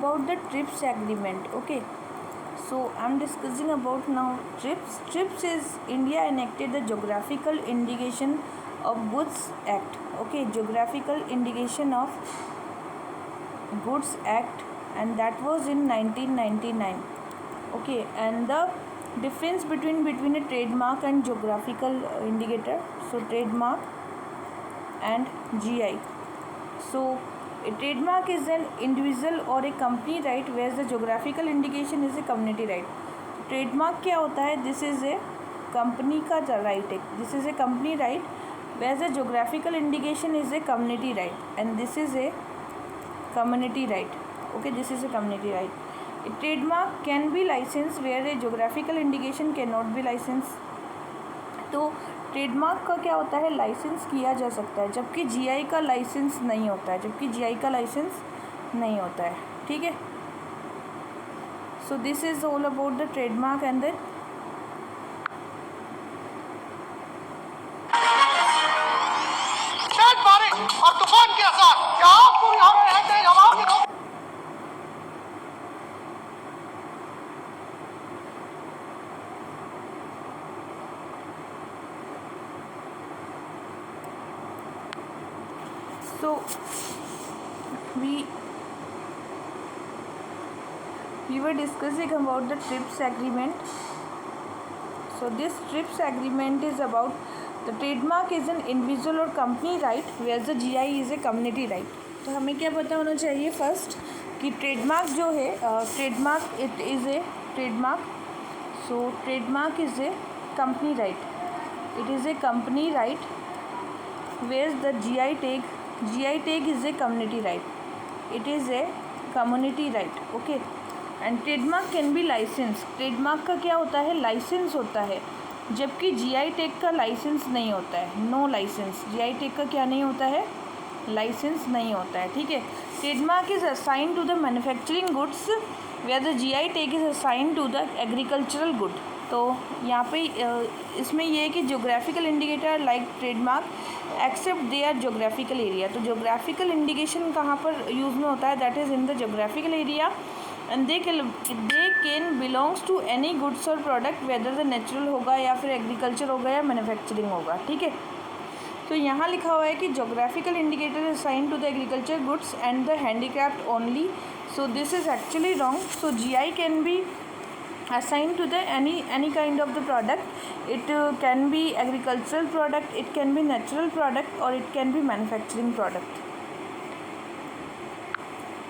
about the TRIPS agreement. Okay, so I'm discussing about now TRIPS. TRIPS is India enacted the Geographical Indication of Goods Act. Okay, Geographical Indication of Goods Act, and that was in 1999. Okay, and the difference between a trademark and geographical indicator. So trademark and GI. So a trademark is an individual or a company right, whereas the geographical indication is a community right. Trademark क्या होता है? This is A company का right है, this is A company right, whereas a geographical indication is a community right, and this is a community right. Okay, this is a community right. A trademark can be licensed where a geographical indication cannot be licensed. तो trademark का क्या होता है? Licence किया जा सकता है, जबकि जीआई का लाइसेंस नहीं होता है, जबकि जीआई का लाइसेंस नहीं होता है. ठीक है. So this is all about the trademark and the और तूफान के असर क्या आपको यहाँ में रहते हैं हवा के So we were discussing about the TRIPS agreement. So this TRIPS agreement is about the trademark is an individual or company right, whereas the GI is a community right. तो हमें क्या पता होना चाहिए फर्स्ट कि ट्रेडमार्क जो है, trademark it is A trademark. So trademark is a company right, it is A company right, whereas the GI tag is a community right, it is a community right. Okay, and trademark can be licensed. Trademark का क्या होता है? Licence होता है, जबकि GI tag का licence नहीं होता है. No licence. GI टैग का क्या नहीं होता है? लाइसेंस नहीं होता है. ठीक है. Trademark is assign to the manufacturing goods where the GI tag is assign to the agricultural good. तो यहाँ पे इसमें ये है कि geographical indicator like trademark except they are geographical area. तो जोग्राफिकल इंडिकेशन कहाँ पर यूज़ में होता है? That is in the geographical area, and they can belongs to any goods और प्रोडक्ट, वेदर द नेचुरल होगा या फिर एग्रीकल्चर होगा या मैन्युफैक्चरिंग होगा. ठीक है. तो यहाँ लिखा हुआ है कि geographical indicator is assign to the agriculture goods and the handicraft only. So this is actually wrong. So GI can be assigned to the any kind of the product. It can be agricultural product, it can be natural product, or it can be manufacturing product.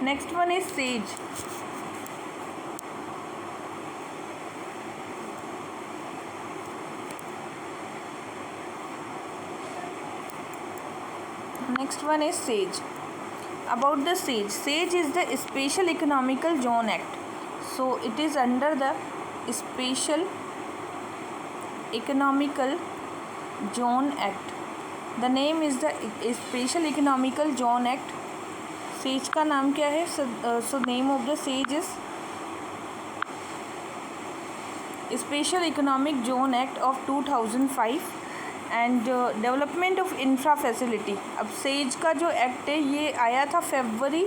Next one is sage. Next one is sage. About the sage. Sage is the Special Economical Zone Act. So it is under the Special Economical Zone Act. The name is the Special Economical Zone Act. Says का नाम क्या है? So name of the sage is Special Economic Zone Act of 2005 and Development of Infra Facility. अब says का जो act है ये आया था फरवरी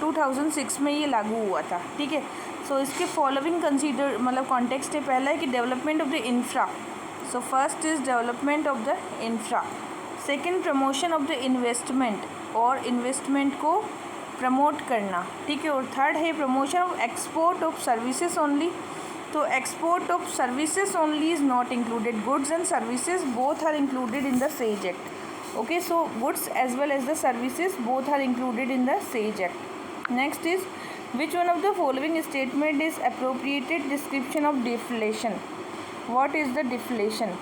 2006 में, ये लागू हुआ था. ठीक है. सो इसके फॉलोइंग कंसीडर मतलब कॉन्टेक्स्ट है. पहला है कि development of the infra. So first is development of the infra. Second promotion of the investment, और इन्वेस्टमेंट को प्रमोट करना. ठीक है. और थर्ड है promotion of export of services only. तो export of services only is not included. Goods and services both are included in the SEZ Act. Okay, so goods as well as the services both are included in the SAGE Act. Next is, which one of the following statement is appropriate description of deflation? What is the deflation?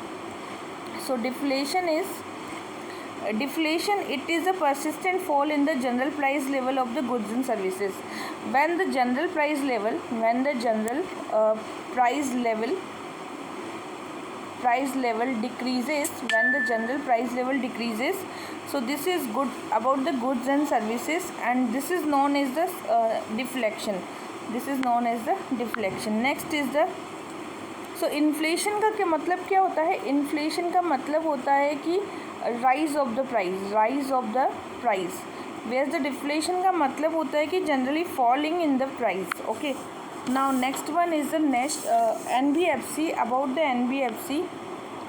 So deflation, it is a persistent fall in the general price level of the goods and services. When the general price level decreases, when the general price level decreases, so this is good about the goods and services, and this is known as the deflection. This is known as the deflection. Next is the, so inflation का क्या मतलब क्या होता है? Inflation का मतलब होता है कि rise of the price, rise of the price. Where the deflation का मतलब होता है कि generally falling in the price. Okay, now next one is the next NBFC. About the NBFC.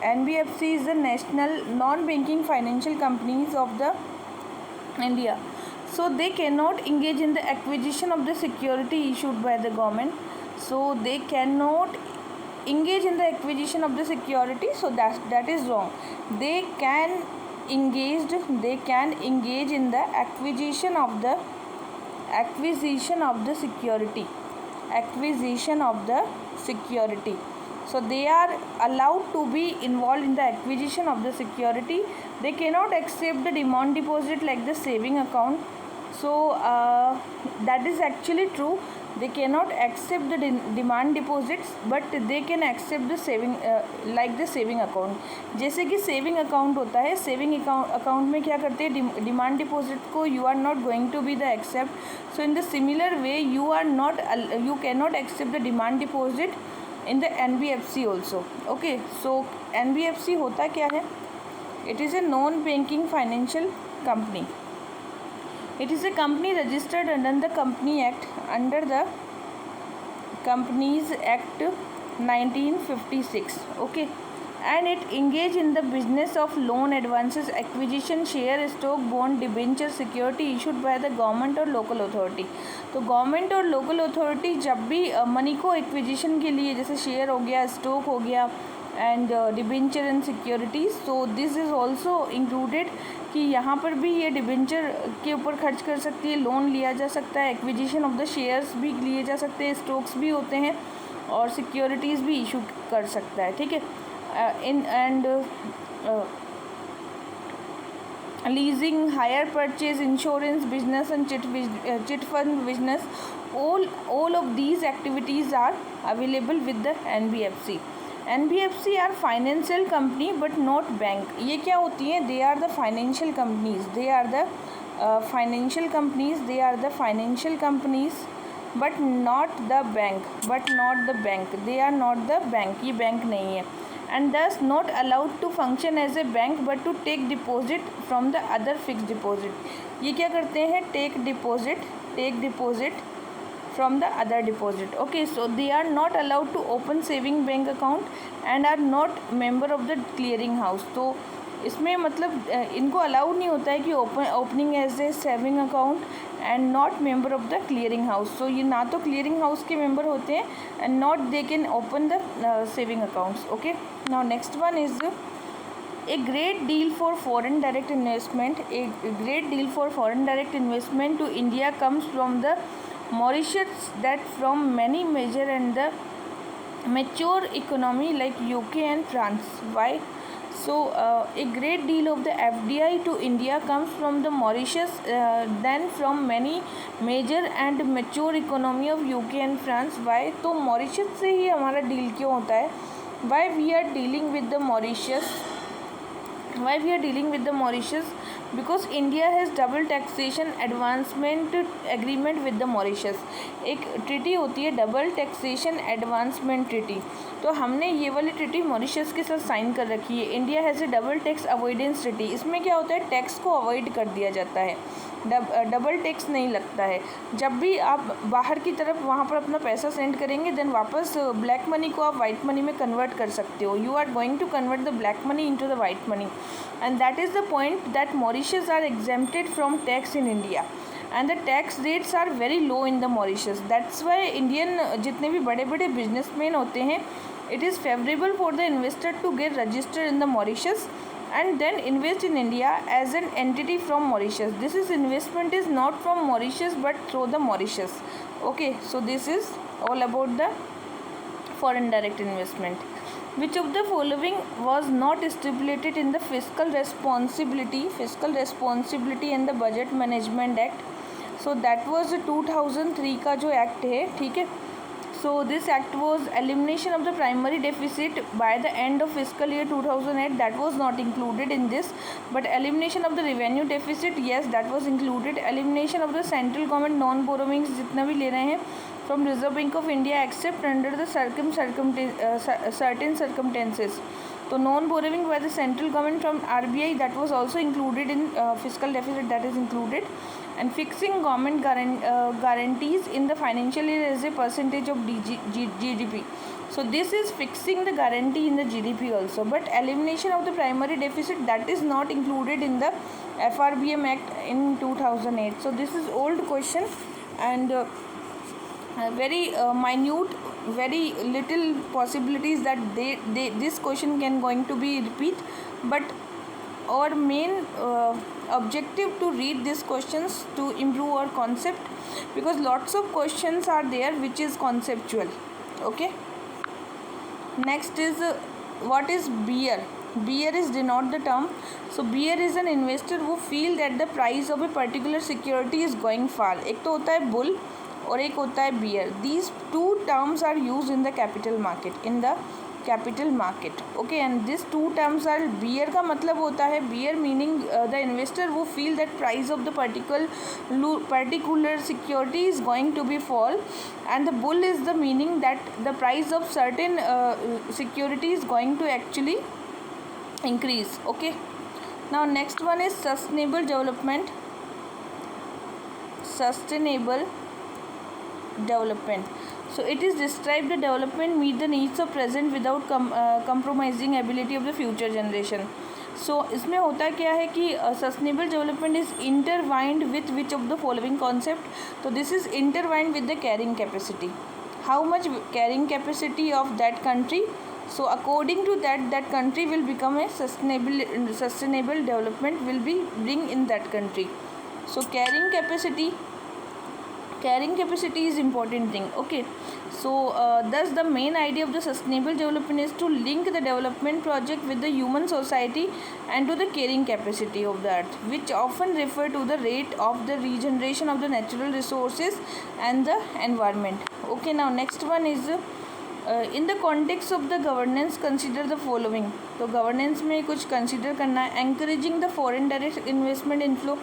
NBFC is the national non-banking financial companies of the India. So they cannot engage in the acquisition of the security issued by the government. So they cannot engage in the acquisition of the security. So that is wrong. They can engage in the acquisition of the security. So they are allowed to be involved in the acquisition of the security. They cannot accept the demand deposit like the saving account. So that is actually true. They cannot accept the demand deposits, but they can accept the saving like the saving account. जैसे कि saving account होता है, saving account में क्या करते हैं, demand deposit को you are not going to be the accept. So in the similar way you can not accept the demand deposit in the NBFC also. Okay, so NBFC होता क्या है? It is a non-banking financial company. It is a company registered under the Company Act, under the Companies Act 1956. Okay, and it engage in the business of loan, advances, acquisition, share, stock, bond, debenture, security issued by the government और local authority. तो government और local authority जब भी money को acquisition के लिए, जैसे share हो गया, स्टॉक हो गया, and debenture and securities, so this is also included कि यहाँ पर भी ये डिबेंचर के ऊपर खर्च कर सकती है, लोन लिया जा सकता है, एक्विजिशन ऑफ द शेयर्स भी लिए जा सकते हैं, स्टॉक्स भी होते हैं, और सिक्योरिटीज़ भी इशू कर सकता है. ठीक है, in and leasing, hire purchase, insurance business and chit fund business, all of these activities are available with the NBFC. NBFC are financial company but not bank. ये क्या होती हैं? They are the financial companies. They are the financial companies. They are the financial companies but not the bank. But not the bank. They are not the bank. ये bank नहीं है. And thus not allowed to function as a bank but to take deposit from the other fixed deposit. ये क्या करते हैं? take deposit from the other deposit. Okay, so they are not allowed to open saving bank account and are not member of the clearing house. तो इसमें मतलब इनको allowed नहीं होता है कि opening as a saving account and not member of the clearing house. सो ये ना तो क्लियरिंग हाउस के मेंबर होते हैं and not they can open the saving accounts. Okay, now next one is a great deal for foreign direct investment. A great deal for foreign direct investment to India comes from the Mauritius, that from many major and the mature economy like UK and France. Why? So a great deal of the FDI to India comes from the Mauritius, then from many major and mature economy of UK and France. Why? तो Mauritius से ही हमारा deal क्यों होता है? Why we are dealing with the Mauritius? Why we are dealing with the Mauritius? Because India has double taxation advancement agreement with the Mauritius. एक treaty होती है double taxation advancement treaty. तो हमने ये वाली ट्रीटी मॉरिशस के साथ sign कर रखी है. India has A double tax avoidance treaty. इसमें क्या होता है? टैक्स को अवॉइड कर दिया जाता है, डबल टैक्स नहीं लगता है. जब भी आप बाहर की तरफ वहाँ पर अपना पैसा सेंड करेंगे देन वापस ब्लैक मनी को आप वाइट मनी में कन्वर्ट कर सकते हो. You are going to convert the black money into the white money, and that is the point that Mauritius are exempted from tax in India and the tax rates are very low in the Mauritius. That's why Indian जितने भी बड़े बड़े businessmen होते हैं, it is favorable for the investor to get registered in the Mauritius and then invest in India as an entity from Mauritius. This is investment is not from Mauritius but through the Mauritius. Okay, so this is all about the foreign direct investment. Which of the following was not stipulated in the fiscal responsibility and the budget management act? So that was 2003 का जो act है. ठीक है, so this act was elimination of the primary deficit by the end of fiscal year 2008. That was not included in this, but elimination of the revenue deficit, yes, that was included. Elimination of the central government non borrowings जितना भी ले रहे हैं from Reserve Bank of India except under the certain circumstances. So non borrowing by the central government from RBI, that was also included in fiscal deficit, that is included. and fixing government guarantees in the financial year as a percentage of GDP. So this is fixing the guarantee in the GDP also, but elimination of the primary deficit, that is not included in the FRBM Act in 2008. So this is old question, and very minute, very little possibilities that this question can going to be repeat. But our main objective to read these questions to improve our concept, because lots of questions are there which is conceptual. Okay, next is what is bear. Bear is denote the term. So bear is an investor who feel that the price of a particular security is going far. एक तो होता है bull और एक होता है bear. These two terms are used in the capital market. Okay, and these two terms are, bear का मतलब होता है, bear meaning the investor who feel that price of the particular security is going to be fall, and the bull is the meaning that the price of certain security is going to actually increase. Okay, now next one is sustainable development. So it is described the development meet the needs of present without compromising ability of the future generation. So इसमें होता क्या है कि sustainable development is intertwined with which of the following concept. So this is intertwined with the carrying capacity. How much carrying capacity of that country? So according to that country will become a sustainable development will be bring in that country. So carrying capacity is important thing. Okay, so thus the main idea of the sustainable development is to link the development project with the human society and to the carrying capacity of the earth, which often refer to the rate of the regeneration of the natural resources and the environment. Okay, now next one is in the context of the governance consider the following. तो governance में कुछ consider करना है. Encouraging the foreign direct investment inflow.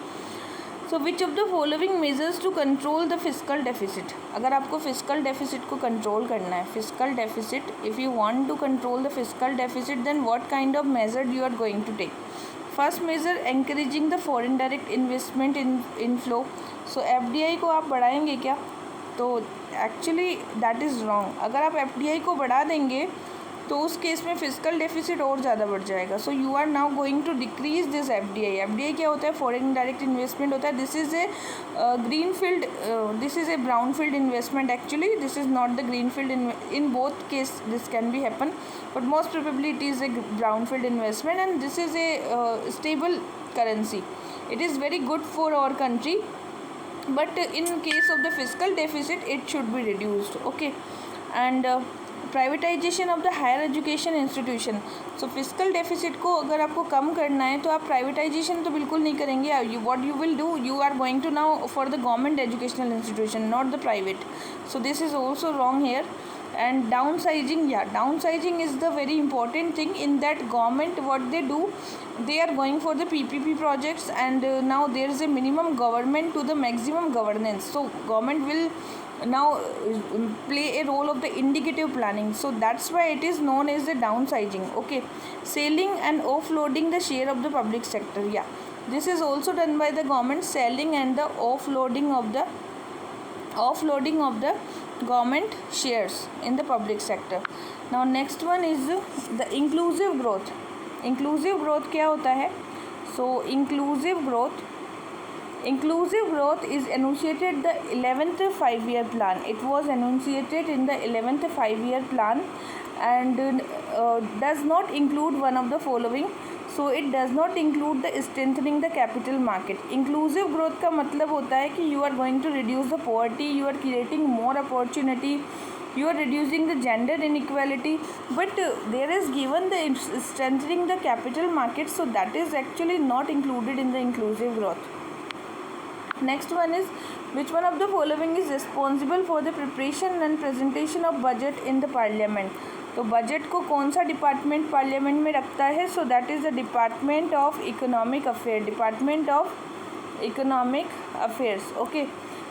So which of the following measures to control the fiscal deficit? अगर आपको fiscal deficit को control करना है, fiscal deficit, if you want to control the fiscal deficit, then what kind of measure you are going to take? First measure, encouraging the foreign direct investment inflow. So FDI को आप बढ़ाएंगे क्या? तो actually that is wrong. अगर आप FDI को बढ़ा देंगे तो उस केस में फिजिकल डेफिसिट और ज़्यादा बढ़ जाएगा. So you are now going to decrease this FDI क्या होता है? फॉरेन डायरेक्ट इन्वेस्टमेंट होता है. This is a green field, this is a brown field investment. Actually this is not the green field. In both case this can be happen, but most probably it is a brown field investment, and this is a stable currency. It is very good for our country, but in case of the fiscal deficit it should be reduced. Okay, and privatisation of the higher education institution. So fiscal deficit को अगर आपको कम करना है तो आप privatisation तो बिल्कुल नहीं करेंगे. What you will do, you are going to now for the government educational institution, not the private. So this is also wrong here. And downsizing, downsizing is the very important thing. In that government what they do, they are going for the PPP projects, and now there is a minimum government to the maximum governance. So government will now play a role of the indicative planning. So that's why it is known as the downsizing. Okay, selling and offloading the share of the public sector. This is also done by the government, selling and the offloading of the government shares in the public sector. Now next one is the inclusive growth. Inclusive growth क्या होता है? So inclusive growth is enunciated the 11th 5-year plan. It was enunciated in the 11th 5-year plan and does not include one of the following. So it does not include the strengthening the capital market. Inclusive growth का मतलब होता है कि you are going to reduce the poverty, you are creating more opportunity, you are reducing the gender inequality, but there is given the strengthening the capital market, so that is actually not included in the inclusive growth. Next one is, which one of the following is responsible for the preparation and presentation of budget in the parliament? तो budget को कौन सा department parliament में रखता है? So that is the department of economic affairs. Okay,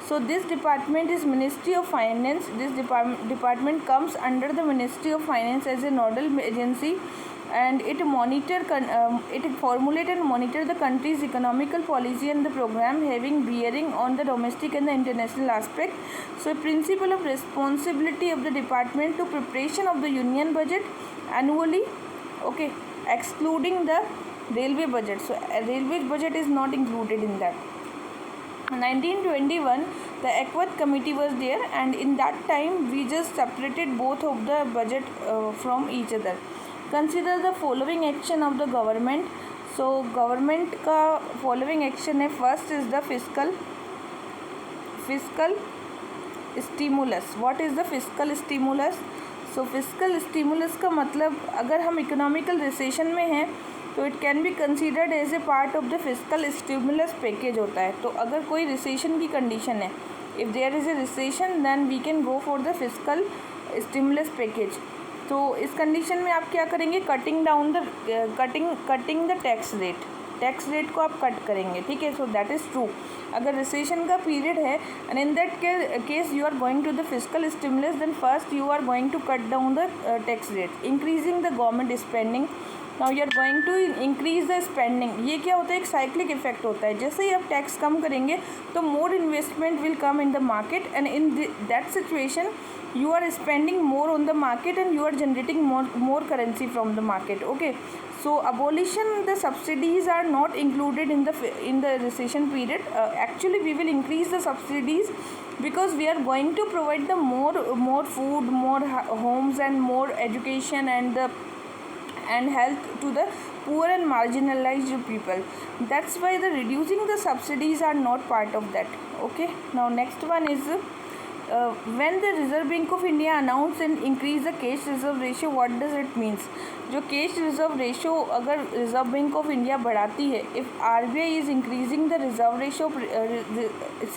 so this department is Ministry of Finance. This department comes under the Ministry of Finance as a nodal agency, and it formulate and monitor the country's economical policy and the program having bearing on the domestic and the international aspect. So principle of responsibility of the department to preparation of the union budget annually, okay, excluding the railway budget. So railway budget is not included in that. 1921 the Equath committee was there, and in that time we just separated both of the budget from each other. Consider the following action of the government. So government का following action है. First is the fiscal stimulus. What is the fiscal stimulus? So fiscal stimulus का मतलब अगर हम economical recession में हैं तो it can be considered as a part of the fiscal stimulus package होता है. तो अगर कोई रिसेशन की कंडीशन है, if there is a recession then we can go for the fiscal stimulus package. तो इस कंडीशन में आप क्या करेंगे, कटिंग द टैक्स रेट को आप कट करेंगे, ठीक है. So that is true. अगर रिसेशन का पीरियड है and in that case you are going to the fiscal stimulus, then first you are going to cut down the tax rate, increasing the government spending. Now you are going to increase the spending. ये क्या होता है, एक cyclic effect होता है. जैसे ही आप tax कम करेंगे तो more investment will come in the market, and in that situation you are spending more on the market and you are generating more currency from the market. Okay, so abolition the subsidies are not included in the recession period. Actually we will increase the subsidies because we are going to provide the more food, more homes and more education and health to the poor and marginalized people. That's why the reducing the subsidies are not part of that. Okay, now next one is when the Reserve Bank of India announce and increase the cash reserve ratio, what does it means? जो cash reserve ratio अगर Reserve Bank of India बढ़ाती है, if RBI is increasing the reserve ratio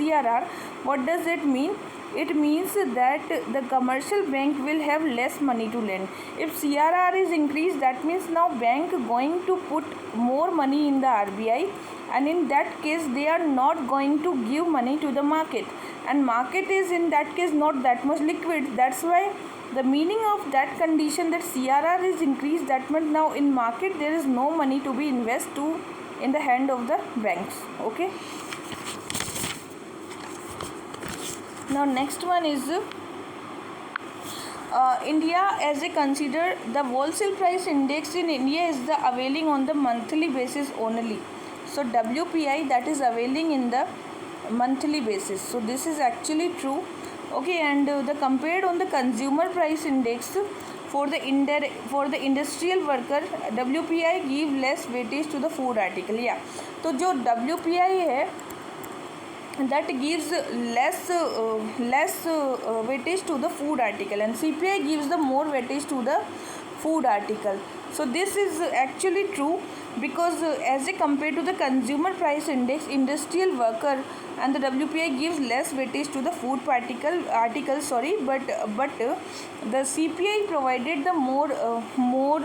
CRR, what does it mean? It means that the commercial bank will have less money to lend. If CRR is increased, that means now bank going to put more money in the RBI, and in that case they are not going to give money to the market, and market is in that case not that much liquid. That's why the meaning of that condition, that CRR is increased, that means now in market there is no money to be invested to in the hand of the banks. Okay, now next one is India as a consider the wholesale price index in India is the availing on the monthly basis only. So WPI, that is availing in the monthly basis. So this is actually true. Okay, and the compared on the consumer price index for the industrial worker, WPI give less weightage to the food article. Yeah, तो जो WPI है that gives less weightage to the food article, and CPI gives the more weightage to the food article. So this is actually true because as a compared to the consumer price index, industrial worker and the WPI gives less weightage to the food article, but the CPI provided the more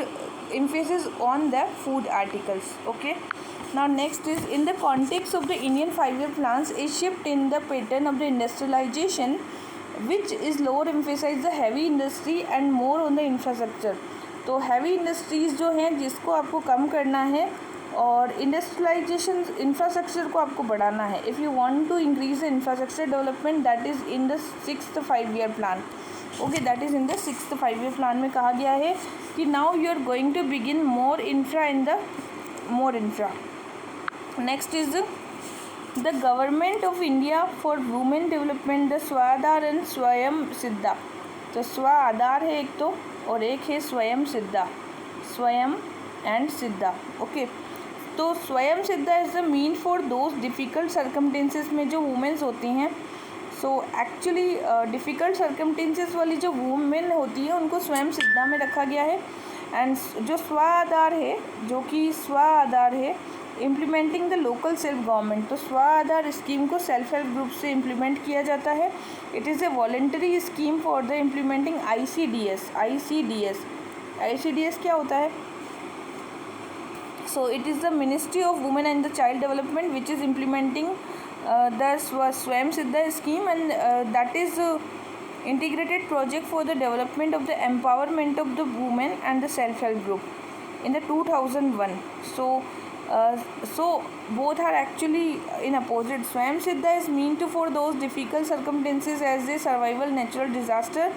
emphasis on the food articles. Okay, now next is in the context of the Indian 5-year plans, a shift in the pattern of the industrialization, which is lower emphasize the heavy industry and more on the infrastructure. तो heavy industries जो हैं जिसको आपको कम करना है और industrialisation infrastructure को आपको बढ़ाना है. If you want to increase the infrastructure development, that is in the 6th 5-year plan. Okay, that is in the 6th 5-year plan में कहा गया है कि now you are going to begin more infra. Next is the government of India for women development, the Swadhar and Swayam Siddha. तो स्व आधार है एक तो, और एक है स्वयं एंड सिद्धा. ओके, तो स्वयं सिद्धा is the mean for those difficult circumstances में जो वुमेन्स होती हैं. सो एक्चुअली डिफ़िकल्ट सर्कमटेंसेस वाली जो वुमेन होती है उनको स्वयं सिद्धा में रखा गया है. एंड जो स्व आधार है implementing the local self government. तो स्व आधार स्कीम को सेल्फ हेल्प ग्रुप से इम्प्लीमेंट किया जाता है. It is A voluntary scheme for the implementing ICDS क्या होता है? So it is the ministry of women and the child development which is implementing the स्वयं सिद्धा scheme, and that is integrated project for the development of the empowerment of the women and the self help group. in the 2001. So both are actually in opposite. Swayam Siddha is meant to for those difficult circumstances as a survival natural disaster,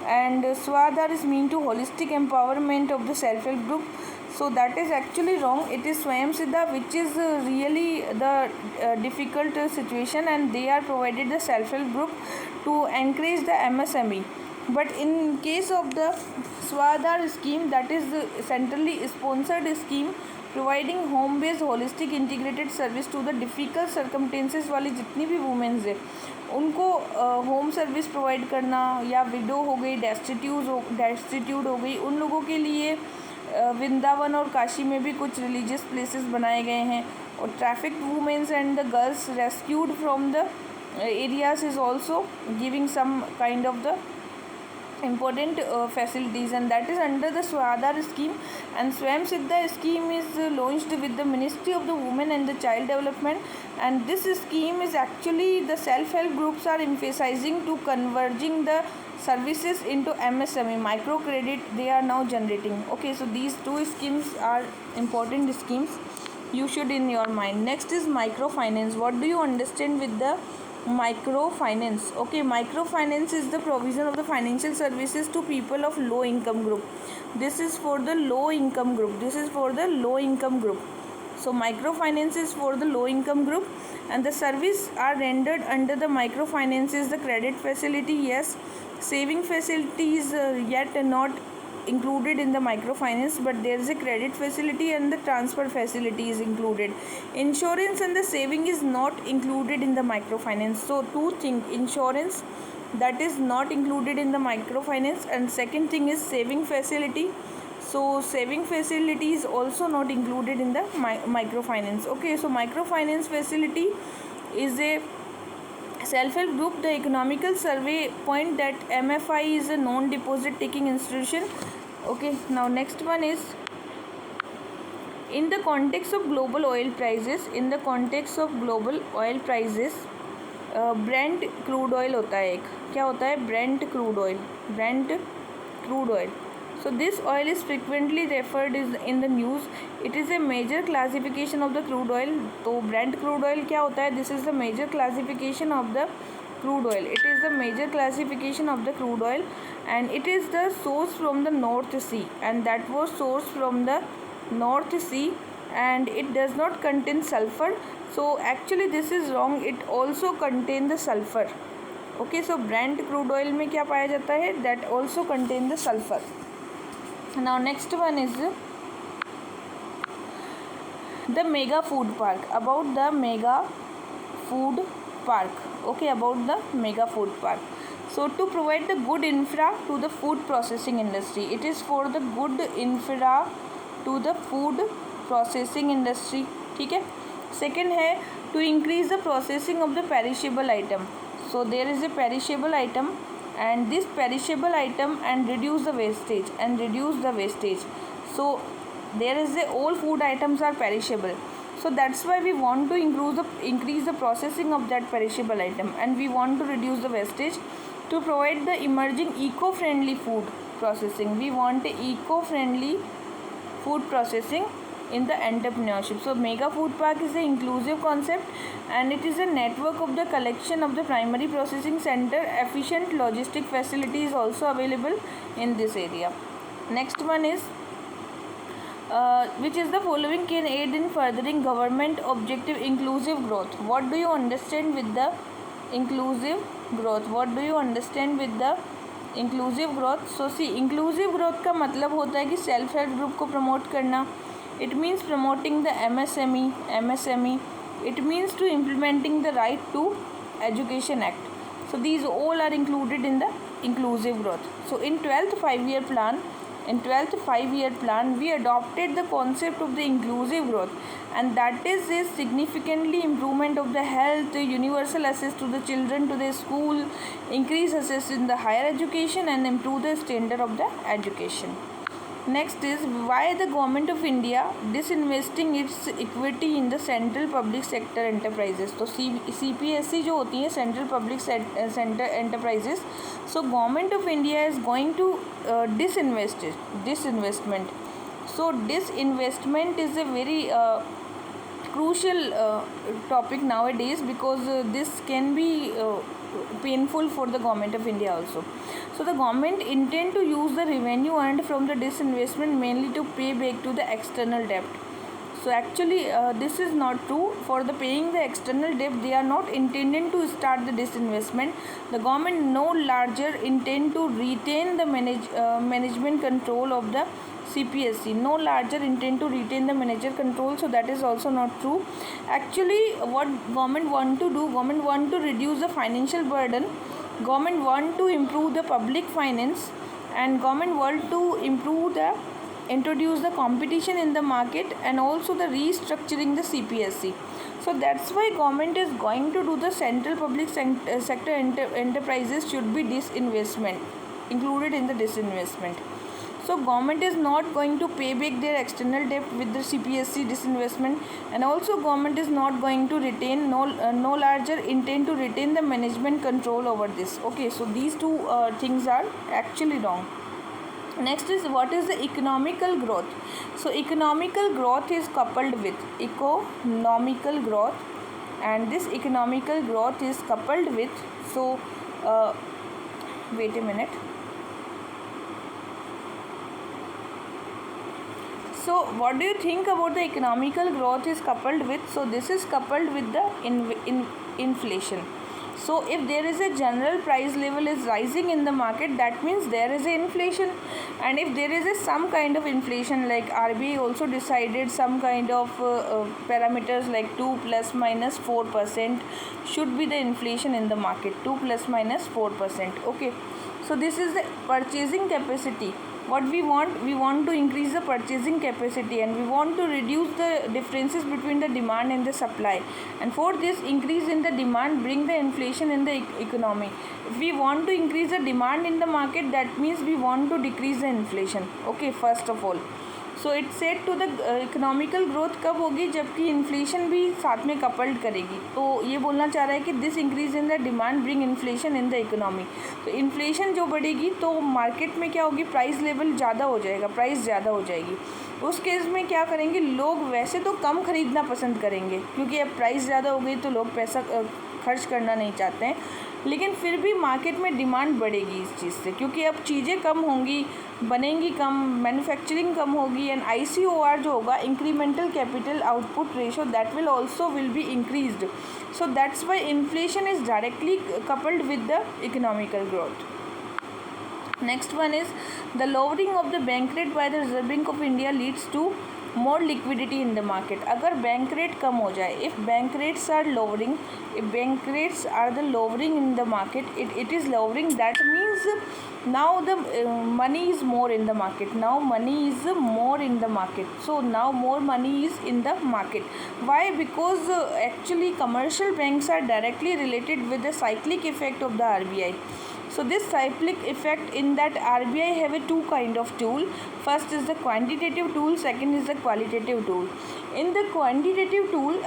and Swadhar is mean to holistic empowerment of the self-help group. So that is actually wrong. It is Swayam Siddha which is really the difficult situation, and they are provided the self-help group to encourage the MSME. But in case of the Swadhar scheme, that is the centrally sponsored scheme providing home based holistic integrated service to the difficult circumstances वाली जितनी भी women's है उनको home service provide करना, या window हो गई, destitute हो गई, उन लोगों के लिए वृंदावन और काशी में भी कुछ रिलीजियस प्लेसेस बनाए गए हैं. और traffic women's and the girls rescued from the areas is also giving some kind of the important facilities, and that is under the Swadhar scheme. And Swayam Siddha scheme is launched with the Ministry of the Women and the Child Development, and this scheme is actually the self-help groups are emphasizing to converging the services into MSME microcredit they are now generating. Okay, so these two schemes are important schemes you should in your mind. Next is microfinance. What do you understand with the microfinance? Okay, microfinance is the provision of the financial services to people of low income group. This is for the low income group. So microfinance is for the low income group, and the service are rendered under the microfinance is the credit facility, yes. Saving facility is yet not included in the microfinance, but there is a credit facility and the transfer facility is included. Insurance and the saving is not included in the microfinance. So two things: insurance, that is not included in the microfinance, and second thing is saving facility. So saving facility is also not included in the microfinance. Okay, so microfinance facility is a self-help group. The economical survey point that MFI is a non-deposit taking institution. Okay, now next one is in the context of global oil prices. Brent crude oil होता है एक, क्या होता है? Brent crude oil. So this oil is frequently referred in the news. It is a major classification of the crude oil. तो Brent crude oil क्या होता है? This is the major classification of the crude oil. It is the major classification of the crude oil, and it is the source from the North Sea, and that was sourced from the North Sea, and it does not contain sulfur. So actually this is wrong. It also contain the sulfur. Okay, so Brent crude oil में क्या पाया जाता है? That also contain the sulfur. Now next one is the mega food park. About the mega food park. Okay, about the mega food park. So to provide the good infra to the food processing industry. It is for the good infra to the food processing industry. ठीक है. Second है to increase the processing of the perishable item. So there is a perishable item, and this perishable item and reduce the wastage. So there is a all food items are perishable. So that's why we want to increase the processing of that perishable item, and we want to reduce the wastage to provide the emerging eco-friendly food processing. We want eco-friendly food processing in the entrepreneurship. So mega food park is an inclusive concept, and it is a network of the collection of the primary processing center. Efficient logistic facility is also available in this area. Next one is which is the following can aid in furthering government objective inclusive growth. What do you understand with the inclusive growth? So see, inclusive growth का मतलब होता है कि self help group को promote करना. It means promoting the MSME. It means to implementing the Right to Education Act. So these all are included in the inclusive growth. So in 12th five-year plan, we adopted the concept of the inclusive growth, and that is a significantly improvement of the health, universal access to the children to the school, increase access in the higher education, and improve the standard of the education. Next is why the government of India disinvesting its equity in the central public sector enterprises. तो CPSE जो होती है central public sector enterprises. So government of India is going to disinvestment. So disinvestment is a very crucial topic nowadays, because this can be painful for the government of India also. So the government intend to use the revenue earned from the disinvestment mainly to pay back to the external debt. So actually this is not true. For the paying the external debt, they are not intending to start the disinvestment. The government no larger intend to retain the management control of the CPSC, no larger intend to retain the manager control. So that is also not true. Actually what government want to do, government want to reduce the financial burden, government want to improve the public finance, and government want to introduce the competition in the market, and also the restructuring the CPSC. So that's why government is going to do the central public sector enterprises should be disinvestment, included in the disinvestment. So government is not going to pay back their external debt with the CPSC disinvestment, and also government is not going to retain no larger intend to retain the management control over this. Okay, so these two things are actually wrong. Next is, what is the economical growth? So economical growth is coupled with economical growth, and this economical growth is coupled with, so wait a minute. So what do you think about the economical growth is coupled with? So this is coupled with the inflation. So if there is a general price level is rising in the market, that means there is a inflation. And if there is some kind of inflation, like RBI also decided some kind of parameters like 2 plus minus 4% should be the inflation in the market, 2 plus minus 4%. Okay, so this is the purchasing capacity. What we want to increase the purchasing capacity, and we want to reduce the differences between the demand and the supply, and for this increase in the demand bring the inflation in the economy. If we want to increase the demand in the market, that means we want to decrease the inflation. Okay, first of all, so it set to the economical growth कब होगी, जबकि inflation भी साथ में coupled करेगी. तो ये बोलना चाह रहा है कि this increase in the demand bring inflation in the economy. तो इन्फ्लेशन जो बढ़ेगी तो मार्केट में क्या होगी, प्राइस लेवल ज़्यादा हो जाएगा, प्राइस ज़्यादा हो जाएगी. उस केस में क्या करेंगे लोग, वैसे तो कम ख़रीदना पसंद करेंगे क्योंकि अब प्राइस ज़्यादा हो गई तो लोग पैसा खर्च करना नहीं चाहते हैं, लेकिन फिर भी मार्केट में डिमांड बढ़ेगी इस चीज़ से, क्योंकि अब चीज़ें कम होंगी, बनेंगी कम, मैन्युफैक्चरिंग कम होगी, एंड ICOR जो होगा, incremental capital output ratio, that will also will be increased. So that's why inflation is directly coupled with the economical growth. Next one is the lowering of the bank rate by the Reserve Bank of India leads to more liquidity in the market. अगर bank rate कम हो जाए, if bank rates are lowering, if bank rates are the lowering in the market, it is lowering, that means now the money is more in the market. Now money is more in the market. So now more money is in the market. Why? Because actually commercial banks are directly related with the cyclic effect of the RBI. So this cyclic effect, in that RBI have a two kind of tool. First is the quantitative tool, second is the qualitative tool. In the quantitative tool,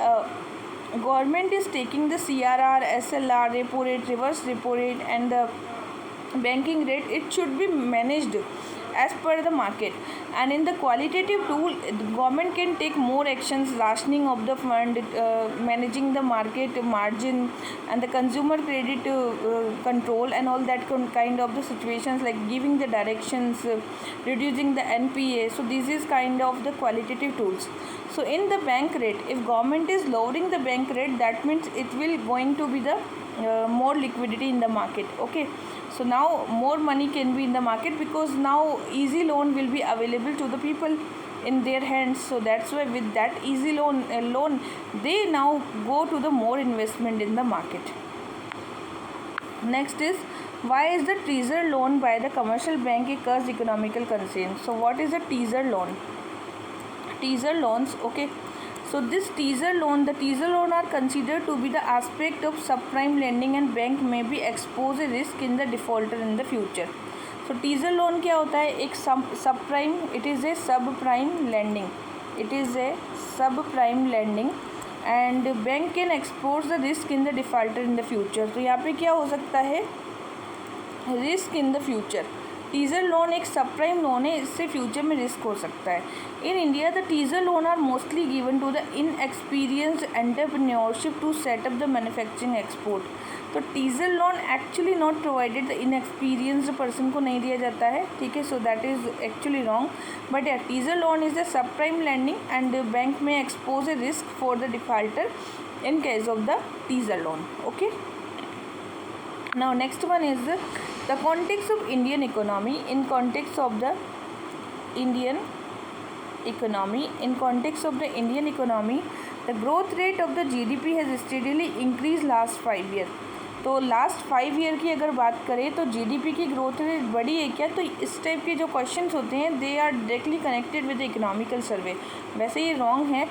government is taking the CRR, SLR, repo rate, reverse repo rate, and the banking rate. It should be managed as per the market. And in the qualitative tool, the government can take more actions, rationing of the fund, managing the market margin, and the consumer credit control, and all that kind of the situations, like giving the directions, reducing the NPA. So this is kind of the qualitative tools. So in the bank rate, if government is lowering the bank rate, that means it will going to be the more liquidity in the market. Okay, so now more money can be in the market, because now easy loan will be available to the people in their hands. So that's why with that easy loan they now go to the more investment in the market. Next is, why is the teaser loan by the commercial bank a cause economical concern? So what is a teaser loan? Teaser loans, okay. So this teaser loan, the teaser loan are considered to be the aspect of subprime lending, and bank may be exposed a risk in the defaulter in the future. So teaser loan क्या होता है, एक subprime, it is a subprime lending, it is a subprime lending, and bank can expose the risk in the defaulter in the future. तो यहाँ पे क्या हो सकता है, risk in the future. Teaser loan एक सब प्राइम लोन है, इससे फ्यूचर में रिस्क हो सकता है। In India the teaser loan are mostly given to the inexperienced entrepreneurship to setup the manufacturing export. तो teaser loan actually not provided, the inexperienced person को नहीं दिया जाता है, ठीक है। So that is actually wrong, but teaser loan is the subprime lending and bank में expose a risk for the defaulter in case of the teaser loan. Okay, now next one is the context of Indian economy. In context of the Indian economy, the growth rate of the GDP has steadily increased last 5 years. तो last 5 year की अगर बात करें तो GDP की growth rate बढ़ी है क्या? तो इस टाइप के जो क्वेश्चंस होते हैं they are directly connected with economical survey. वैसे ये रॉन्ग है,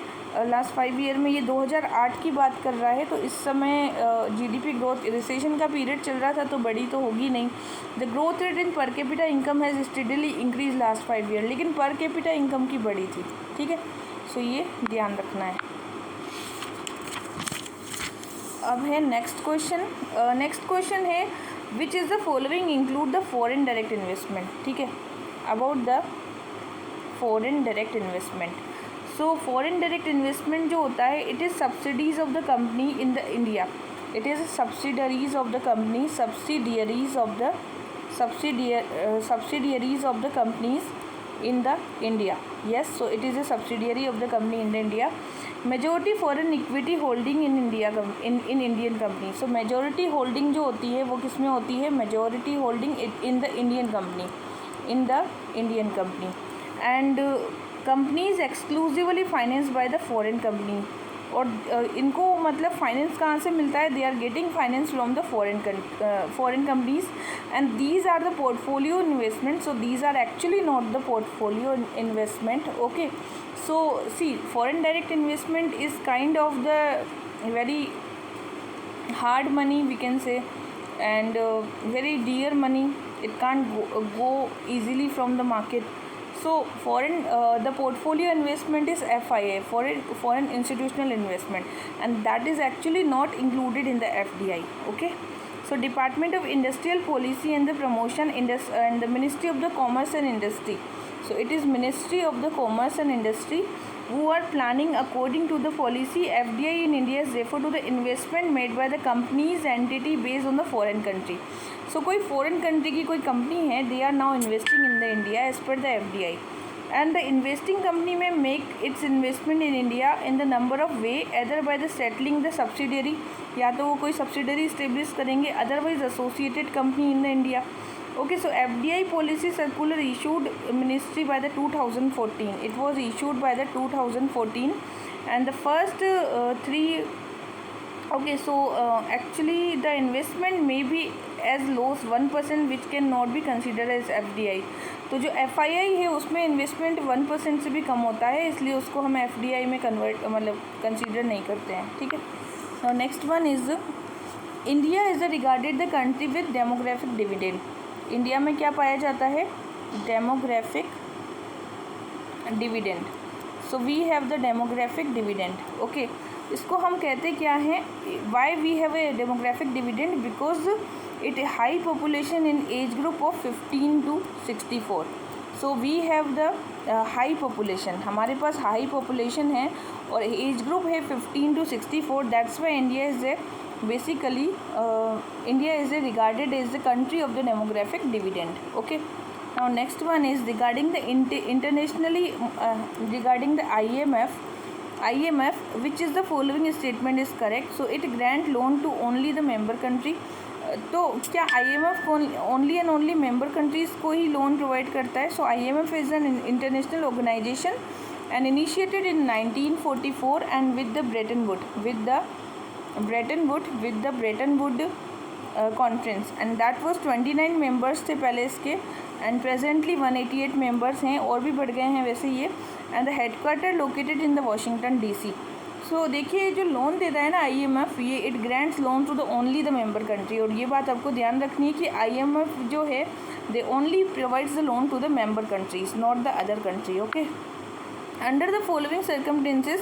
लास्ट 5 ईयर में ये 2008 की बात कर रहा है, तो इस समय जीडीपी ग्रोथ रिसेशन का पीरियड चल रहा था तो बड़ी तो होगी नहीं। The growth rate in per capita income has steadily increase last 5 year, लेकिन पर कैपिटा इनकम की बढ़ी थी, ठीक है। सो ये ध्यान रखना है। अब है नेक्स्ट क्वेश्चन है which is the following include the foreign direct investment, ठीक है। About the foreign direct investment, so foreign direct investment जो होता है it is subsidies of the company in the India, it is subsidiaries of the company, subsidiaries of the companies in the India. Yes, so it is a subsidiary of the company in the India. Majority foreign equity holding in India in Indian company. So majority holding जो होती है वो किस में होती है? Majority holding in the Indian company, and companies exclusively financed by the foreign company. और इनको मतलब फाइनेंस कहाँ से मिलता है? They are getting finance from the foreign companies and these are the portfolio investment. So these are actually not the portfolio investment. Okay, so see foreign direct investment is kind of the very hard money we can say, and very dear money. It can't go easily from the market. So foreign the portfolio investment is FII, foreign institutional investment, and that is actually not included in the FDI. Okay, so Department of Industrial Policy and the Promotion and the Ministry of the Commerce and Industry. So it is Ministry of the Commerce and Industry who are planning according to the policy. FDI in India is referred to the investment made by the company's entity based on the foreign country. So कोई foreign country की कोई company है, they are now investing in the India as per the FDI, and the investing company में make its investment in India in the number of way, either by the settling the subsidiary, या तो वो कोई subsidiary establish करेंगे, otherwise associated company in the India. Okay, so FDI policy circular issued ministry by the 2014. It was issued by the 2014, and the first three. Okay, so actually the investment may be as low as 1%, which can not be considered as FDI. तो जो FII है उसमें investment 1% से भी कम होता है, इसलिए उसको हम FDI में कन्वर्ट मतलब कंसिडर नहीं करते हैं. ठीक है. Now next one is India is regarded the country with demographic dividend. India में क्या पाया जाता है? Demographic dividend. So we have the demographic dividend. Okay, इसको हम कहते क्या हैं? Why we have a demographic dividend? Because it high population in age group of 15 to 64. So we have the high population, हमारे पास हाई पॉपुलेशन है और age group है 15 to 64. That's why India is a basically India is regarded as the country of the demographic dividend. Okay, now next one is regarding the internationally regarding the IMF, which is the following statement is correct. So it grant loan to only the member country. तो क्या IMF को only and only member countries को ही loan provide करता है? So IMF is an international organisation and initiated in 1944 and with the Bretton Woods conference, and that was 29 members थे पहले इसके, एंड प्रेजेंटली 188 मेंबर्स हैं, और भी बढ़ गए हैं वैसे ये. And the headquarter located in the Washington DC. सो देखिए जो लोन देता है ना IMF, ये it grants loan to the only the member country. और ये बात आपको ध्यान रखनी है कि IMF जो है they only provides the loan to the member countries, not the other country. Okay, under the following circumstances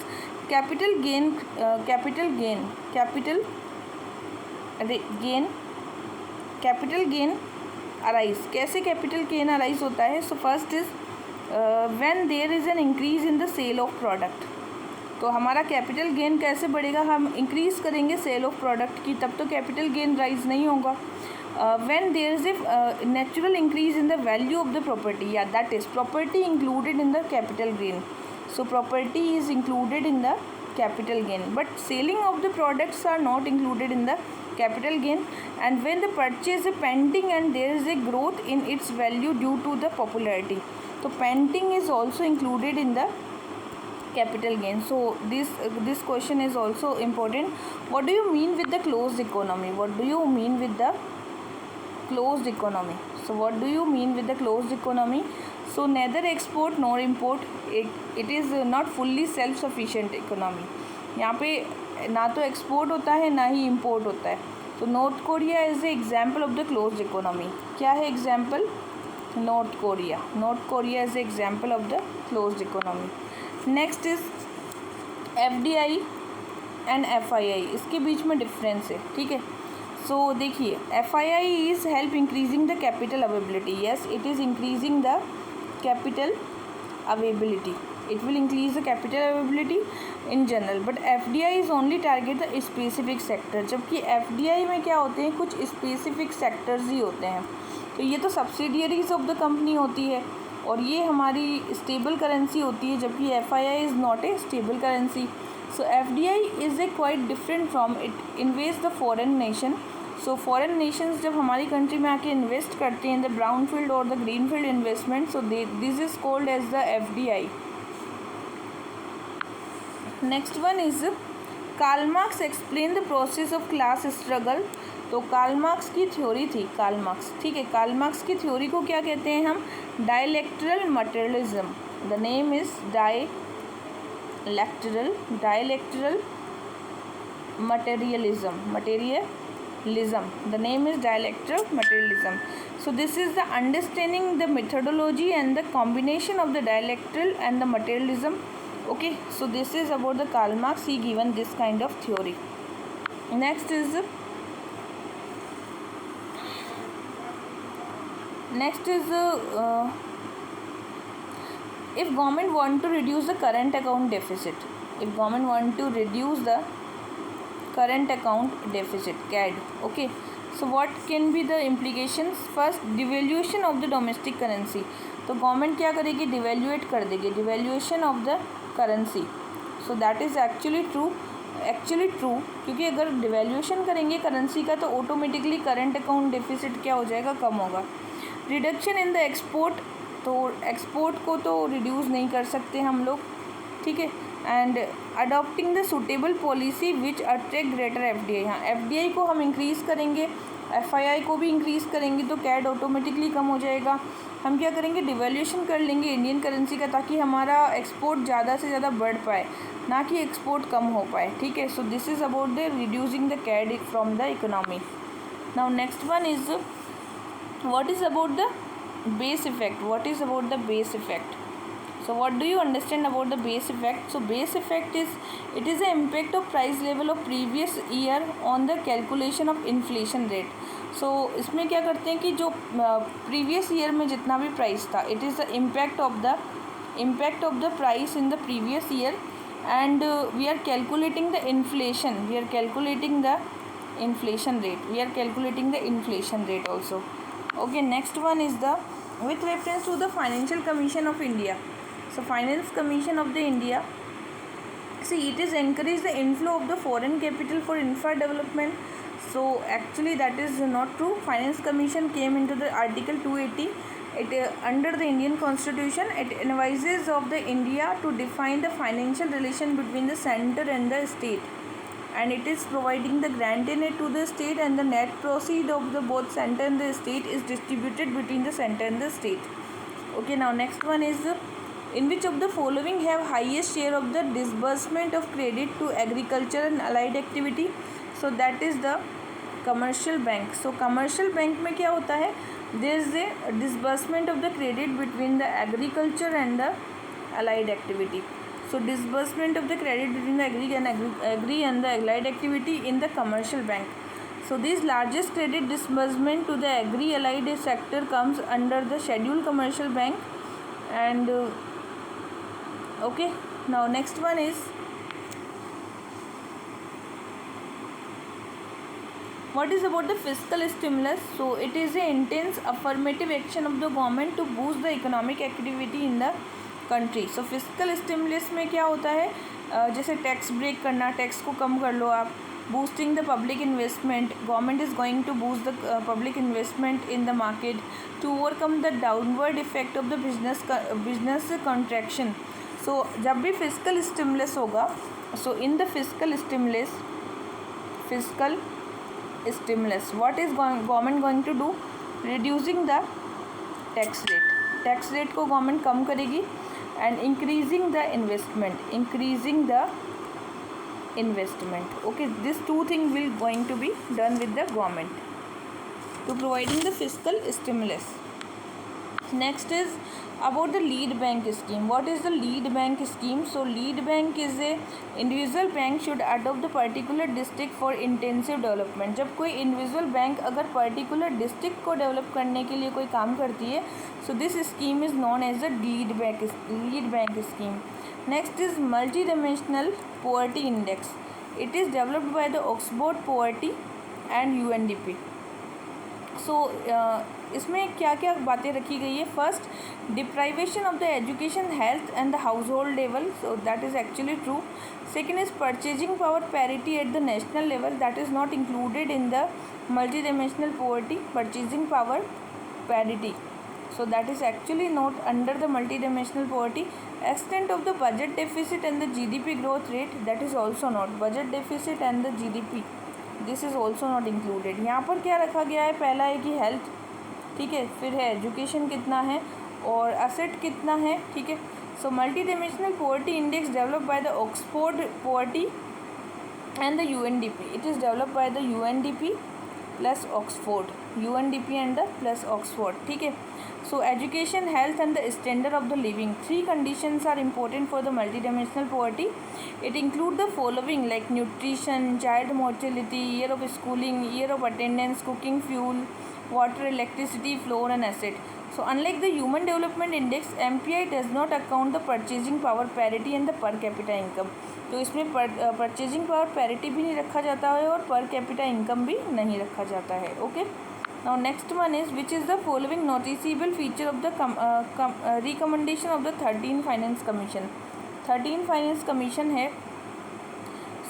capital gain arise, कैसे कैपिटल गेन अराइज होता है? So first is when there is an increase in the sale of product. तो हमारा capital gain कैसे बढ़ेगा? हम increase करेंगे cell of product की, तब तो कैपिटल गेन राइज नहीं होगा। When there is a natural increase in the value of the property, या that is property included in the capital gain. सो property is included in the capital gain, but selling of the products are not included in the capital gain. And when the purchase is pending and there is a growth in its value due to the popularity, so pending is also included in the capital gain. So this question is also important. What do you mean with the closed economy? What do you mean with the closed economy? So what do you mean with the closed economy? So neither export nor import, it is not fully self sufficient economy. यहाँ पे ना तो export होता है ना ही import होता है। तो north Korea is a example of the closed economy. क्या है example? North Korea. North Korea is a example of the closed economy. Next is FDI and FII, इसके बीच में डिफरेंस है, ठीक है। सो देखिए, FII is help increasing the capital availability. Yes, it is increasing the capital availability, it will increase the capital availability in general, but FDI is only target the specific sector। जबकि FDI में क्या होते हैं, कुछ specific sectors ही होते हैं। तो ये तो subsidiaries of the company होती है और ये हमारी stable currency होती है, जबकि FII is not a stable currency। So FDI is a quite different from it invades the foreign nation। So foreign nations जब हमारी कंट्री में आके इन्वेस्ट करते हैं, द ब्राउन फील्ड और the green field investment, so this is called as the FDI। Next one is Karl Marx explain the process of class struggle. तो Karl Marx की theory थी, कार्ल मार्क्स, ठीक है। Karl Marx की theory को क्या कहते हैं हम? Dialectical materialism. The name is dialectical materialism, the name is dialectical materialism. So this is the understanding the methodology and the combination of the dialectical and the materialism. Okay, so this is about the Karl Marx. He given this kind of theory. Next is if government want to reduce the current account deficit, current account deficit, CAD. Okay, so what can be the implications? First, devaluation of the domestic currency. तो government क्या करेगी? डिवेल्यूएट कर देगी, devaluation of the currency. So that is actually true, क्योंकि अगर devaluation करेंगे currency का तो ऑटोमेटिकली करंट अकाउंट डेफिसिट क्या हो जाएगा? कम होगा। रिडक्शन इन द एक्सपोर्ट, तो एक्सपोर्ट को तो रिड्यूस नहीं कर सकते हम लोग, ठीक है। And adopting the suitable policy which attract greater FDI। हाँ, FDI को हम इंक्रीज़ करेंगे, FII को भी इंक्रीज़ करेंगे तो कैड ऑटोमेटिकली कम हो जाएगा। हम क्या करेंगे? डिवेल्यूशन कर लेंगे इंडियन करेंसी का, ताकि हमारा एक्सपोर्ट ज़्यादा से ज़्यादा बढ़ पाए, ना कि एक्सपोर्ट कम हो पाए, ठीक है। So this is about the reducing the CAD from the economy. Now next one is what is about the base effect. So what do you understand about the base effect? So base effect is, it is the impact of price level of previous year on the calculation of inflation rate. So इसमें क्या करते हैं कि जो previous year में जितना भी price था, it is the impact of the price in the previous year, and we are calculating the inflation. We are calculating the inflation rate also. Okay, next one is the with reference to the Financial Commission of India. So Finance Commission of the India, see, it is encourage the inflow of the foreign capital for infra development. So actually that is not true. Finance Commission came into the Article 280. It under the Indian Constitution, it advises of the India to define the financial relation between the center and the state, and it is providing the grant in it to the state, and the net proceed of the both center and the state is distributed between the center and the state. Okay, now next one is in which of the following have highest share of the disbursement of credit to agriculture and allied activity? So that is the commercial bank. So commercial bank में क्या होता है? There is a disbursement of the credit between the agriculture and the allied activity. So disbursement of the credit between the agri and the allied activity in the commercial bank. So this largest credit disbursement to the agri-allied sector comes under the scheduled commercial bank. And okay, now next one is what is about the fiscal stimulus. So it is a intense affirmative action of the government to boost the economic activity in the country. So fiscal stimulus में क्या होता है, जैसे tax break करना, tax को कम कर लो आप. Boosting the public investment, government is going to boost the public investment in the market to overcome the downward effect of the business contraction. So जब भी fiscal stimulus होगा, so in the fiscal stimulus, what is government going to do? Reducing the tax rate को government कम करेगी and increasing the investment. Okay, these two things will going to be done with the government to providing the fiscal stimulus. Next is about the lead bank scheme. What is the lead bank scheme? So lead bank is a individual bank should adopt the particular district for intensive development. जब कोई individual bank अगर particular district को develop करने के लिए कोई काम करती है, so this scheme is known as the lead bank scheme. Next is multidimensional poverty index. It is developed by the Oxford Poverty and UNDP. सो इसमें क्या क्या बातें रखी गई है. First, deprivation of the education, health and the house hold level. So that is actually true. Second is purchasing power parity at the national level. That is not included in the multi dimensional poverty, purchasing power parity. So that is actually not under the multi-dimensional poverty. Extent of the budget deficit and the GDP growth rate, that is also not. Budget deficit and the GDP, this is also not included. यहाँ पर क्या रखा गया है, पहला है कि health, ठीक है, फिर है एजुकेशन कितना है और असेट कितना है, ठीक है. So multi dimensional poverty index develop by the Oxford poverty and the UNDP. It is develop by the UNDP plus Oxford, UNDP and the plus Oxford, ठीक है. So education, health and the standard of the living. Three conditions are important for the multidimensional poverty. It includes the following like nutrition, child mortality, year of schooling, year of attendance, cooking fuel, water, electricity, floor and asset. So unlike the Human Development Index, MPI does not account the purchasing power parity and the per capita income. तो इसमें purchasing power parity भी नहीं रखा जाता है और per capita income भी नहीं रखा जाता है. Okay. Now next one is which is the following noticeable feature of the recommendation of the 13th Finance Commission. 13th Finance Commission है.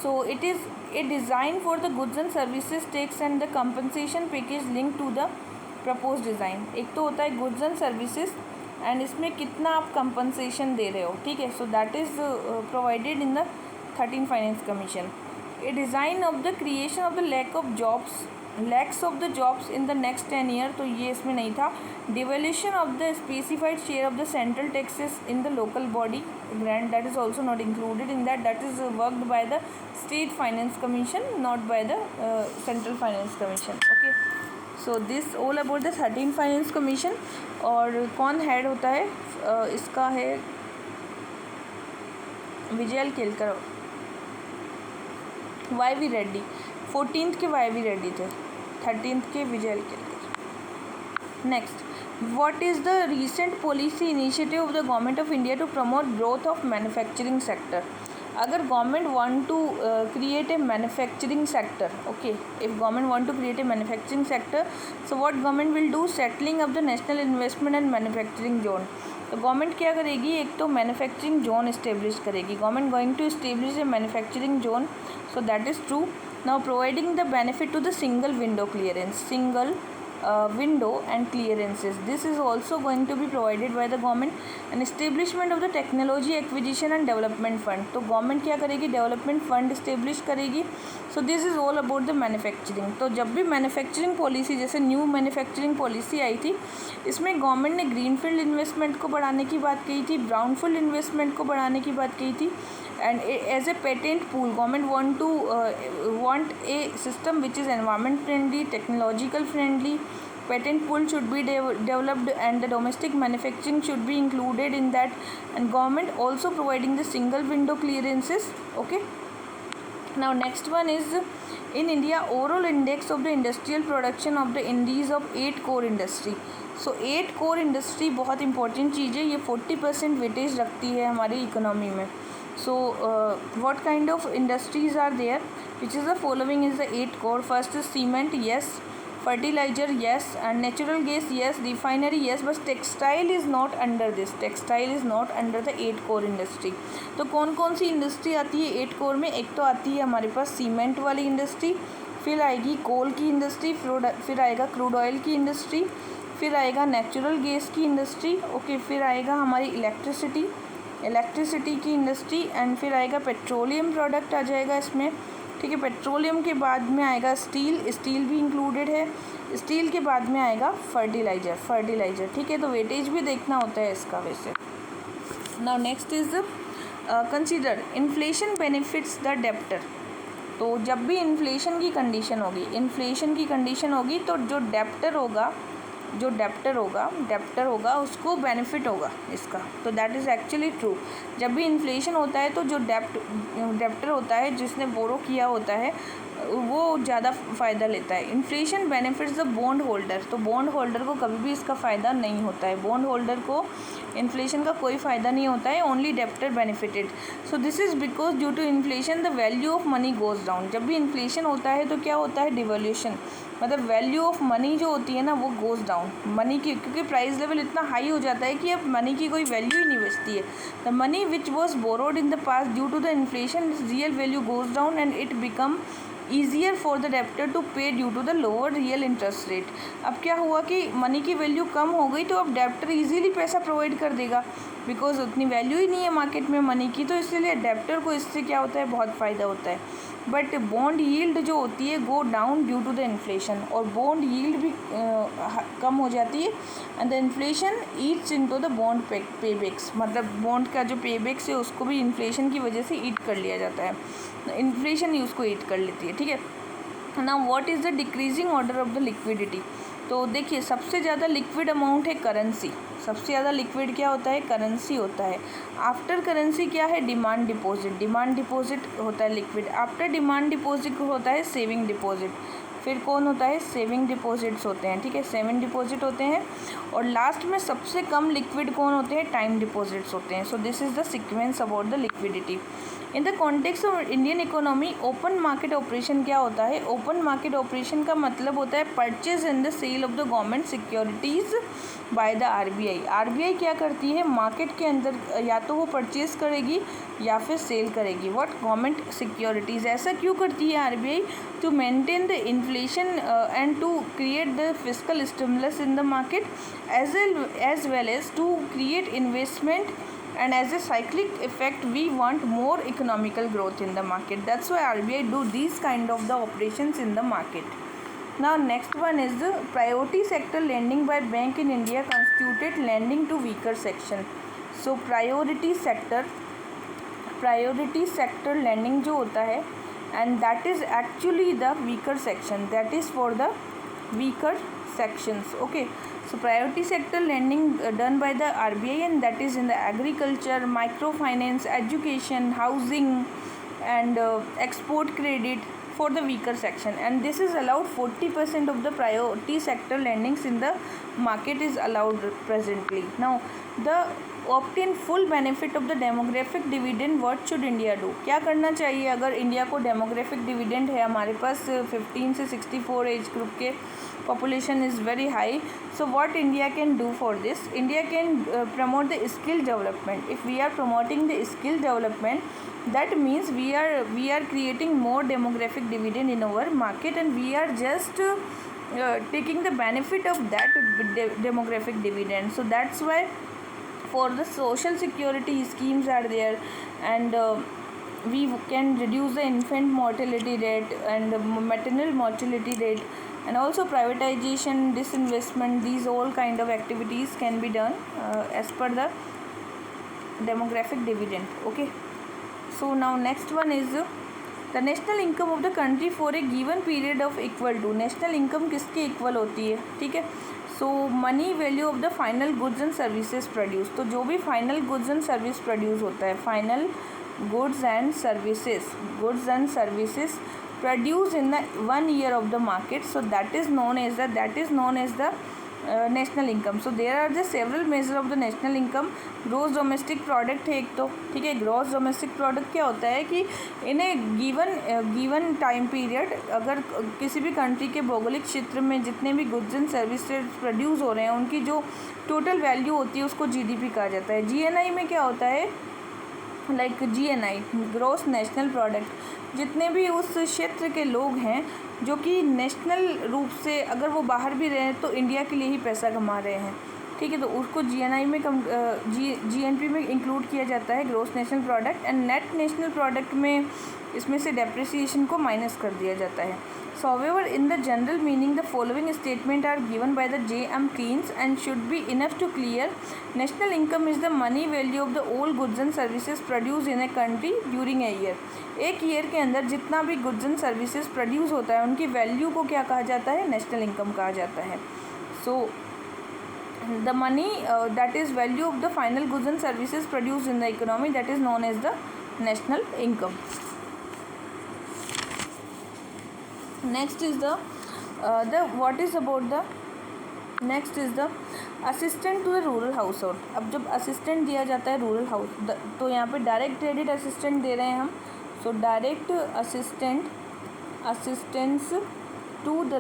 So it is a design for the goods and services tax and the compensation package linked to the proposed design. एक तो होता है goods and services and इसमें कितना आप compensation दे रहे हो, ठीक है. So that is provided in the 13th Finance Commission. A design of the creation of the lakhs of the jobs in the next 10 years. तो ये इसमें नहीं था. Devolution of the specified share of the central taxes in the local body grant, that is also not included in that. That is worked by the State Finance Commission, not by the Central Finance Commission. Okay. So this all about the 13th Finance Commission. और कौन head होता है इसका है विजय Kelkar, YV Reddy. 14th के YV Reddy थे, 13th के Vijay Kelkar. Next, what is the recent policy initiative of the government of India to promote growth of manufacturing sector? अगर government want to create a manufacturing sector, okay, if government want to create a manufacturing sector, so what government will do? Settling of the national investment and manufacturing zone. तो government क्या करेगी, एक तो manufacturing zone establish करेगी. Government going to establish a manufacturing zone. So that is true. Now providing the benefit to the single window and clearances. This is also going to be provided by the government. And establishment of the technology acquisition and development fund. तो government क्या करेगी, development fund establish करेगी. सो this is all about the manufacturing. तो जब भी manufacturing policy, जैसे new manufacturing policy आई थी, इसमें गवर्नमेंट ने ग्रीनफील्ड इन्वेस्टमेंट को बढ़ाने की बात कही थी, ब्राउनफील्ड इन्वेस्टमेंट को बढ़ाने की बात कही थी. And as a patent pool, government want a system which is environment friendly, technological friendly. Patent pool should be developed and the domestic manufacturing should be included in that. And government also providing the single window clearances. Okay. Now next one is in India overall index of the industrial production of the indies of 8 core industry. So 8 core industry बहुत important चीज़ है, ये 40% weightage रखती है हमारी economy में. So what kind of industries are there, which is the following is the 8 core. First is cement, yes. Fertilizer, yes. And natural gas, yes. Refinery, yes. But textile is not under this. Textile is not under the 8 core industry. तो कौन कौन सी industry आती है 8 core में? एक तो आती है हमारे पास सीमेंट वाली इंडस्ट्री, फिर आएगी कोल की इंडस्ट्री, फिर आएगा क्रूड ऑयल की इंडस्ट्री, फिर आएगा नेचुरल गैस की इंडस्ट्री, ओके, फिर आएगा हमारी इलेक्ट्रिसिटी की इंडस्ट्री, एंड फिर आएगा पेट्रोलियम प्रोडक्ट आ जाएगा इसमें. ठीक है, पेट्रोलियम के बाद में आएगा स्टील भी इंक्लूडेड है. स्टील के बाद में आएगा फर्टिलाइज़र. ठीक है, तो वेटेज भी देखना होता है इसका वैसे. Now next is consider inflation benefits the debtor. तो जब भी इन्फ्लेशन की कंडीशन होगी तो जो डेप्टर होगा उसको बेनिफिट होगा इसका. तो दैट इज़ एक्चुअली ट्रू. जब भी इन्फ्लेशन होता है तो जो डेप्टर होता है, जिसने बोरो किया होता है, वो ज़्यादा फ़ायदा लेता है. Inflation benefits the bond holder. तो बॉन्ड होल्डर को कभी भी इसका फ़ायदा नहीं होता है. बॉन्ड होल्डर को इन्फ्लेशन का कोई फ़ायदा नहीं होता है, only debtor benefited. So this is because due to inflation the value of money goes down. जब भी इन्फ्लेशन होता है तो क्या होता है? डिवैल्यूएशन, मतलब वैल्यू ऑफ मनी जो होती है ना वो गोज़ डाउन. मनी की, क्योंकि प्राइस लेवल इतना हाई हो जाता है कि अब मनी की कोई वैल्यू ही नहीं बचती है. The money which was borrowed in the past due to the inflation real value goes down and it become easier for the debtor to pay due to the lower real interest rate. अब क्या हुआ कि money की value कम हो गई तो अब debtor easily पैसा प्रोवाइड कर देगा, बिकॉज उतनी वैल्यू ही नहीं है मार्केट में मनी की. तो इसलिए डेप्टर को इससे क्या होता है? बहुत फ़ायदा होता है. बट बॉन्ड यील्ड जो होती है go down due to the inflation, और बॉन्ड यील्ड भी कम हो जाती है. And the inflation eats into the bond paybacks, मतलब बॉन्ड का जो पेबैक्स है उसको भी इन्फ्लेशन की वजह से ईट कर लिया जाता है. इन्फ्लेशन ही उसको ईट कर लेती है. ठीक है. Now what is the decreasing order of the liquidity. तो देखिए, सबसे ज़्यादा लिक्विड अमाउंट है करेंसी. सबसे ज़्यादा लिक्विड क्या होता है? करेंसी होता है. आफ्टर करेंसी क्या है? डिमांड डिपॉजिट होता है लिक्विड. आफ्टर डिमांड डिपॉजिट होता है सेविंग डिपॉजिट. फिर कौन होता है? सेविंग डिपॉजिट्स होते हैं. ठीक है, सेविंग डिपॉजिट होते हैं. और लास्ट में सबसे कम लिक्विड कौन होते हैं? टाइम डिपॉजिट्स होते हैं. सो this is the sequence about the liquidity. In the context of Indian economy open market operation क्या होता है? ओपन मार्केट ऑपरेशन का मतलब होता है purchase and the sale of the government securities by the RBI. RBI क्या करती है? मार्केट के अंदर या तो वो परचेज करेगी या फिर सेल करेगी. व्हाट? Government securities. ऐसा क्यों करती है RBI? To maintain the inflation and to create the fiscal stimulus in the market as well as to create investment, and as a cyclic effect we want more economical growth in the market. That's why RBI do these kind of the operations in the market. Now next one is the priority sector lending by bank in India constituted lending to weaker section. So priority sector lending जो होता है, and that is actually the weaker section, that is for the weaker sections. Okay, so priority sector lending done by the RBI, and that is in the agriculture, microfinance, education, housing, and export credit for the weaker section. And this is allowed. 40% of the priority sector lendings in the market is allowed presently. Now the obtain full benefit of the demographic dividend. What should India do? क्या करना चाहिए अगर India को demographic dividend है? हमारे पास 15 से 64 age group के population is very high. So what India can do for this? India can promote the skill development. If we are promoting the skill development, that means we are creating more demographic dividend in our market, and we are just taking the benefit of that demographic dividend. So that's why for the social security schemes are there, and we can reduce the infant mortality rate and maternal mortality rate, and also privatization, disinvestment. These all kind of activities can be done as per the demographic dividend. Okay, so now next one is the national income of the country for a given period of equal to. national income किसके equal होती है? ठीक है, so money value of the final goods and services produce. तो जो भी final goods and service produce होता है, final goods and services produced in the 1 year of the market. So that is known as the national income. So there are the several measures of the national income. Gross domestic product है एक तो, ठीक है. Gross domestic product क्या होता है कि इन ए given time period अगर किसी भी कंट्री के भौगोलिक क्षेत्र में जितने भी गुड्स एंड सर्विसेज प्रोड्यूस हो रहे हैं उनकी जो टोटल वैल्यू होती है उसको जीडीपी कहा जाता है. जीएनआई में क्या होता है, like GNI gross national product, जितने भी उस क्षेत्र के लोग हैं जो कि नेशनल रूप से अगर वो बाहर भी रहे तो इंडिया के लिए ही पैसा कमा रहे हैं, ठीक है, तो उसको जीएनआई में जीएनपी में इंक्लूड किया जाता है, gross national product. And net national product में इसमें से डेप्रिसिएशन को माइनस कर दिया जाता है. So however, in the general meaning, the following statement are given by the J.M. Keynes and should be enough to clear. National income is the money value of the all goods and services produced in a country during a year. एक year के अंदर जितना भी goods and services produce होता है उनकी value को क्या कहा जाता है, नेशनल इनकम कहा जाता है. सो the money that is value of the final goods and services produced in the economy, that is known as the national income. Next is the assistant to the rural household. अब जब assistant दिया जाता है rural house, तो यहाँ पे direct credit assistant दे रहे हैं हम. So direct assistance to the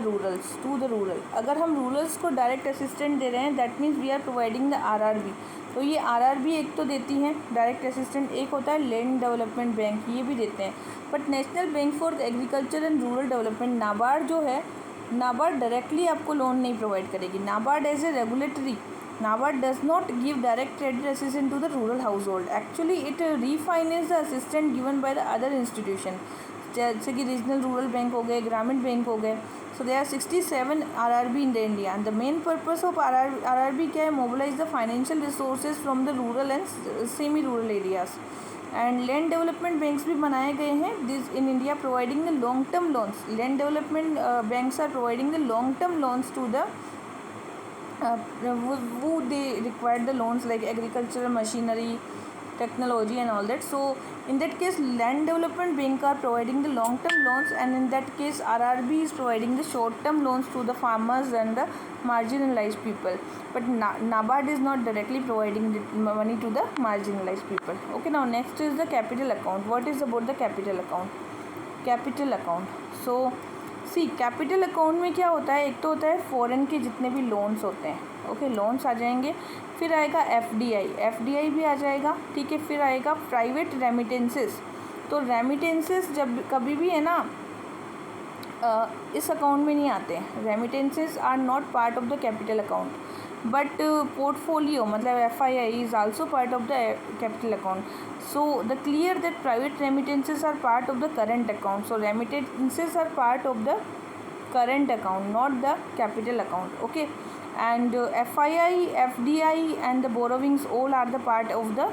rural. अगर हम रूरल्स को डायरेक्ट असिस्टेंट दे रहे हैं that means we are providing the RRB. तो ये आरआरबी एक तो देती हैं डायरेक्ट असिस्टेंट, एक होता है लैंड डेवलपमेंट बैंक, ये भी देते हैं. But national bank for agriculture and rural development, NABARD जो है, नाबार्ड डायरेक्टली आपको लोन नहीं प्रोवाइड करेगी. NABARD as a regulatory, NABARD does not give direct credit assistance to the rural household. Actually, it refinances the assistance given by the other institution, जैसे कि regional rural bank हो गए, ग्रामीण bank हो गए. So they are 67 RRB in the India. And the main purpose of RRB क्या है, mobilise the financial resources from the rural and semi rural areas. And land development banks भी बनाए गए हैं this in India, providing the long term loans. Land development banks are providing the long term loans to the who they require the loans like agricultural machinery, technology and all that. So in that case land development bank are providing the long term loans, and in that case RRB is providing the short term loans to the farmers and the marginalized people. But NABARD is not directly providing the money to the marginalized people. Okay, now next is the capital account. What is about the capital account? Capital account. So capital account में क्या होता है, एक तो होता है foreign के जितने भी लोन्स होते हैं, ओके, लोन्स आ जाएंगे. फिर आएगा एफडीआई भी आ जाएगा, ठीक है. फिर आएगा प्राइवेट रेमिटेंसेस. तो रेमिटेंसेस जब कभी भी है ना इस अकाउंट में नहीं आते हैं. Remittances are not part of the capital account, but portfolio मतलब FII is also part of the capital account. So the clear that private remittances are part of the current account. So remittances are part of the current account, not the capital account. Okay, and FII, FDI and the borrowings all are the part of the